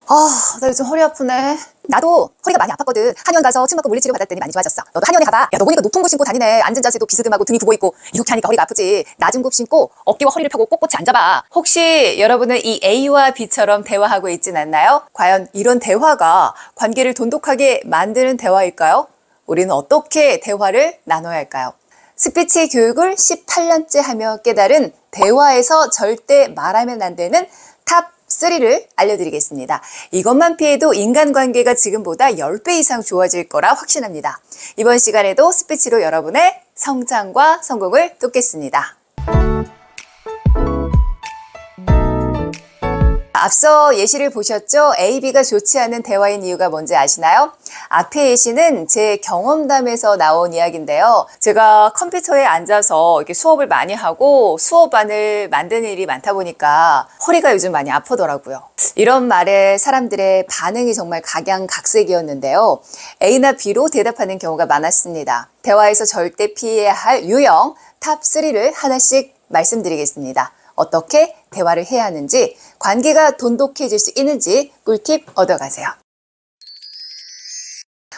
나 요즘 허리 아프네. 나도 허리가 많이 아팠거든. 한의원 가서 침 맞고 물리치료 받았더니 많이 좋아졌어. 너도 한의원에 가봐. 야, 너 보니까 높은 굽 신고 다니네. 앉은 자세도 비스듬하고 등이 굽어 있고 이렇게 하니까 허리가 아프지. 낮은 굽 신고 어깨와 허리를 펴고 꼿꼿이 앉아봐. 혹시 여러분은 이 A와 B처럼 대화하고 있진 않나요? 과연 이런 대화가 관계를 돈독하게 만드는 대화일까요? 우리는 어떻게 대화를 나눠야 할까요? 스피치 교육을 18년째 하며 깨달은 대화에서 절대 말하면 안 되는 탑 3를 알려드리겠습니다. 이것만 피해도 인간관계가 지금보다 10배 이상 좋아질 거라 확신합니다. 이번 시간에도 스피치로 여러분의 성장과 성공을 돕겠습니다. 앞서 예시를 보셨죠? A, B가 좋지 않은 대화인 이유가 뭔지 아시나요? 앞의 예시는 제 경험담에서 나온 이야기인데요. 제가 컴퓨터에 앉아서 이렇게 수업을 많이 하고 수업안을 만드는 일이 많다 보니까 허리가 요즘 많이 아프더라고요. 이런 말에 사람들의 반응이 정말 각양각색이었는데요. A나 B로 대답하는 경우가 많았습니다. 대화에서 절대 피해야 할 유형 탑 3를 하나씩 말씀드리겠습니다. 어떻게 대화를 해야 하는지, 관계가 돈독해질 수 있는지 꿀팁 얻어가세요.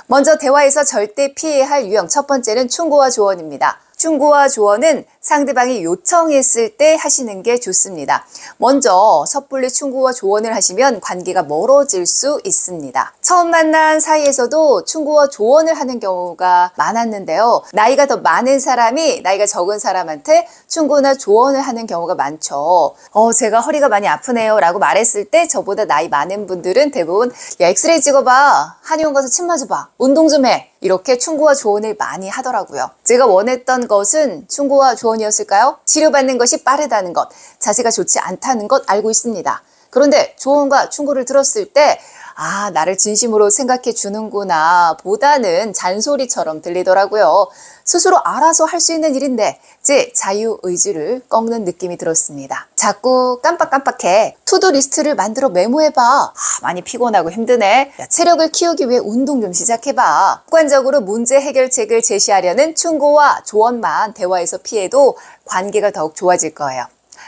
먼저 대화에서 절대 피해야 할 유형 첫 번째는 충고와 조언입니다. 충고와 조언은 상대방이 요청했을 때 하시는 게 좋습니다. 먼저 섣불리 충고와 조언을 하시면 관계가 멀어질 수 있습니다. 처음 만난 사이에서도 충고와 조언을 하는 경우가 많았는데요. 나이가 더 많은 사람이 나이가 적은 사람한테 충고나 조언을 하는 경우가 많죠. 제가 허리가 많이 아프네요 라고 말했을 때 저보다 나이 많은 분들은 대부분 야, 엑스레이 찍어봐, 한의원 가서 침 맞아봐, 운동 좀 해, 이렇게 충고와 조언을 많이 하더라고요. 제가 원했던 것은 충고와 조언이었을까요? 치료받는 것이 빠르다는 것, 자세가 좋지 않다는 것 알고 있습니다. 그런데 조언과 충고를 들었을 때 나를 진심으로 생각해 주는구나 보다는 잔소리처럼 들리더라고요. 스스로 알아서 할 수 있는 일인데 제 자유의지를 꺾는 느낌이 들었습니다. 자꾸 깜빡깜빡해. 투두 리스트를 만들어 메모해봐. 많이 피곤하고 힘드네. 야, 체력을 키우기 위해 운동 좀 시작해봐. 습관적으로 문제 해결책을 제시하려는 충고와 조언만 대화에서 피해도 관계가 더욱 좋아질 거예요.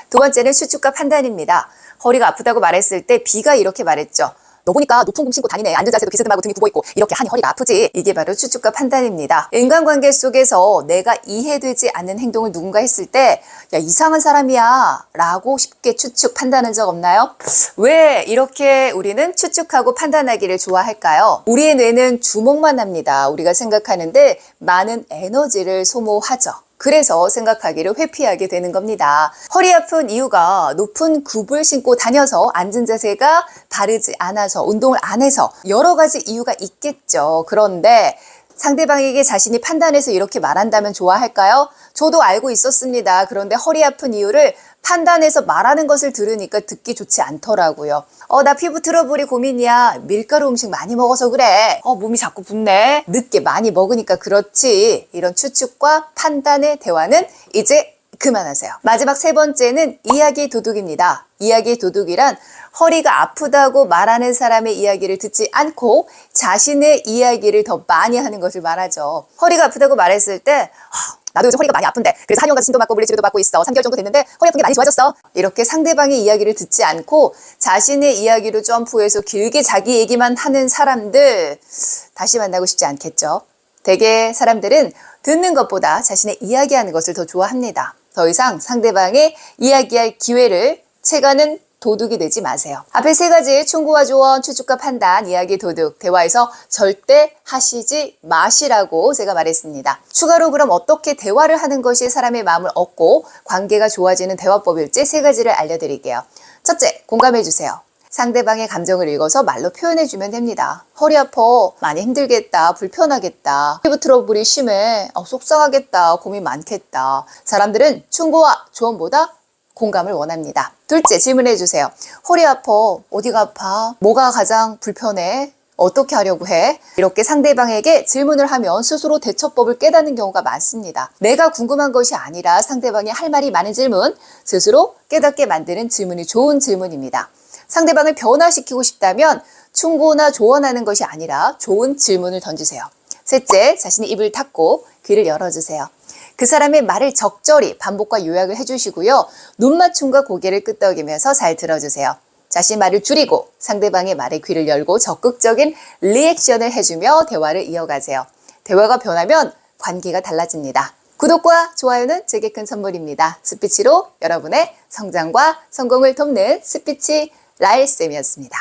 두 번째는 추측과 판단입니다. 허리가 아프다고 말했을 때 B가 이렇게 말했죠. 너 보니까 높은 굽 신고 다니네. 앉은 자세도 비스듬하고 등이 굽어 있고 이렇게 하니 허리가 아프지. 이게 바로 추측과 판단입니다. 인간관계 속에서 내가 이해되지 않는 행동을 누군가 했을 때 야, 이상한 사람이야 라고 쉽게 추측 판단한 적 없나요? 왜 이렇게 우리는 추측하고 판단하기를 좋아할까요? 우리의 뇌는 주목만 합니다. 우리가 생각하는데 많은 에너지를 소모하죠. 그래서 생각하기를 회피하게 되는 겁니다. 허리 아픈 이유가 높은 굽을 신고 다녀서 앉은 자세가 바르지 않아서 운동을 안 해서 여러 가지 이유가 있겠죠. 그런데 상대방에게 자신이 판단해서 이렇게 말한다면 좋아할까요? 저도 알고 있었습니다. 그런데 허리 아픈 이유를 판단해서 말하는 것을 들으니까 듣기 좋지 않더라고요. 나 피부 트러블이 고민이야. 밀가루 음식 많이 먹어서 그래. 몸이 자꾸 붓네. 늦게 많이 먹으니까 그렇지. 이런 추측과 판단의 대화는 이제 그만하세요. 마지막 세 번째는 이야기 도둑입니다. 이야기 도둑이란 허리가 아프다고 말하는 사람의 이야기를 듣지 않고 자신의 이야기를 더 많이 하는 것을 말하죠. 허리가 아프다고 말했을 때 나도 요즘 허리가 많이 아픈데 그래서 한의원 가서 침도 맞고 물리치료도 받고 있어. 3개월 정도 됐는데 허리 아픈 게 많이 좋아졌어. 이렇게 상대방의 이야기를 듣지 않고 자신의 이야기로 점프해서 길게 자기 얘기만 하는 사람들 다시 만나고 싶지 않겠죠. 대개 사람들은 듣는 것보다 자신의 이야기하는 것을 더 좋아합니다. 더 이상 상대방의 이야기할 기회를 채가는 도둑이 되지 마세요. 앞에 세 가지 충고와 조언, 추측과 판단, 이야기 도둑, 대화에서 절대 하시지 마시라고 제가 말했습니다. 추가로 그럼 어떻게 대화를 하는 것이 사람의 마음을 얻고 관계가 좋아지는 대화법일지 세 가지를 알려드릴게요. 첫째, 공감해주세요. 상대방의 감정을 읽어서 말로 표현해주면 됩니다. 허리 아파, 많이 힘들겠다, 불편하겠다, 피부 트러블이 심해, 속상하겠다, 고민 많겠다. 사람들은 충고와 조언보다 공감을 원합니다. 둘째, 질문해주세요. 허리 아파, 어디가 아파, 뭐가 가장 불편해, 어떻게 하려고 해? 이렇게 상대방에게 질문을 하면 스스로 대처법을 깨닫는 경우가 많습니다. 내가 궁금한 것이 아니라 상대방이 할 말이 많은 질문, 스스로 깨닫게 만드는 질문이 좋은 질문입니다. 상대방을 변화시키고 싶다면 충고나 조언하는 것이 아니라 좋은 질문을 던지세요. 셋째, 자신의 입을 닫고 귀를 열어주세요. 그 사람의 말을 적절히 반복과 요약을 해주시고요. 눈맞춤과 고개를 끄덕이면서 잘 들어주세요. 자신 말을 줄이고 상대방의 말에 귀를 열고 적극적인 리액션을 해주며 대화를 이어가세요. 대화가 변하면 관계가 달라집니다. 구독과 좋아요는 제게 큰 선물입니다. 스피치로 여러분의 성장과 성공을 돕는 스피치 라일쌤이었습니다.